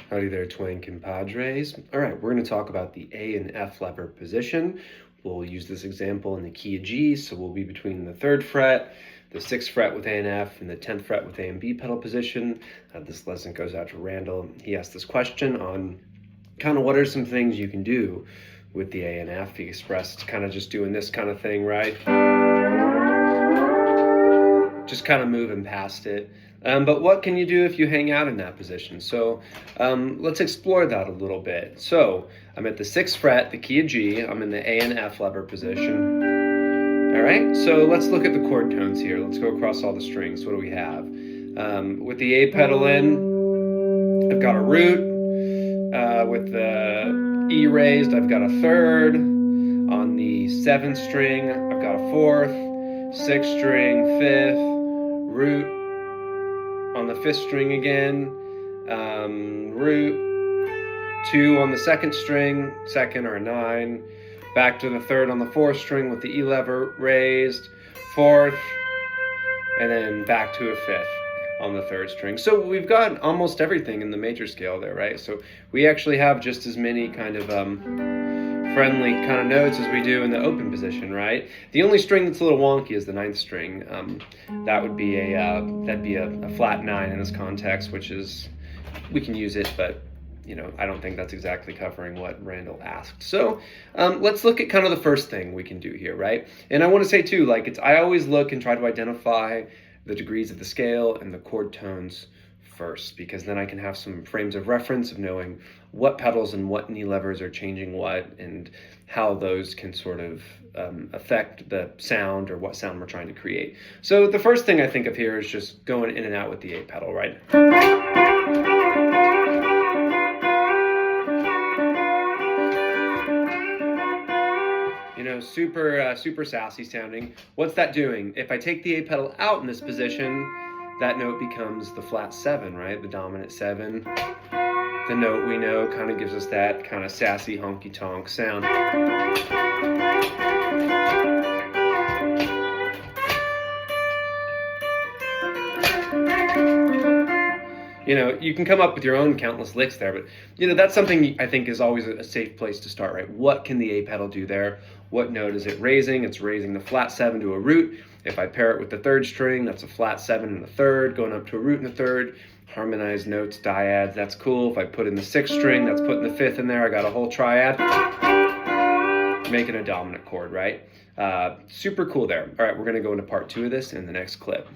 Howdy there, twin compadres. All right, we're going to talk about the A and F lever position. We'll use this example in the key of G, so we'll be between the 3rd fret, the 6th fret with A and F, and the 10th fret with A and B pedal position. This lesson goes out to Randall. He asked this question on kind of what are some things you can do with the A and F. He expressed kind of just doing this kind of thing, right? Just kind of moving past it. But what can you do if you hang out in that position? So let's explore that a little bit. So I'm at the 6th fret, the key of G. I'm in the A and F lever position. All right, so let's look at the chord tones here. Let's go across all the strings. What do we have? With the A pedal in, I've got a root. With the E raised, I've got a 3rd. On the 7th string, I've got a 4th. 6th string, 5th. Root on the 5th string again, root, 2 on the 2nd string, 2nd or a 9, back to the 3rd on the 4th string with the E lever raised, 4th, and then back to a 5th on the 3rd string. So we've got almost everything in the major scale there, right? So we actually have just as many kind of friendly kind of notes as we do in the open position, right? The only string that's a little wonky is the 9th string. That would be a flat 9 in this context, which is, we can use it, but you know, I don't think that's exactly covering what Randall asked. So let's look at kind of the first thing we can do here, right? And I want to say too, like I always look and try to identify the degrees of the scale and the chord tones first, because then I can have some frames of reference of knowing what pedals and what knee levers are changing what and how those can sort of affect the sound or what sound we're trying to create. So the first thing I think of here is just going in and out with the A pedal, right? You know, super sassy sounding. What's that doing? If I take the A pedal out in this position, that note becomes the flat 7, right? The dominant 7. The note we know kind of gives us that kind of sassy honky-tonk sound. You know, you can come up with your own countless licks there, but you know, that's something I think is always a safe place to start, right? What can the A pedal do there? What note is it raising? It's raising the flat 7 to a root. If I pair it with the 3rd string, that's a flat 7 in the 3rd, going up to a root in the 3rd. Harmonized notes, dyads, that's cool. If I put in the 6th string, that's putting the 5th in there. I got a whole triad, making a dominant chord, right? Super cool there. All right, we're gonna go into part 2 of this in the next clip.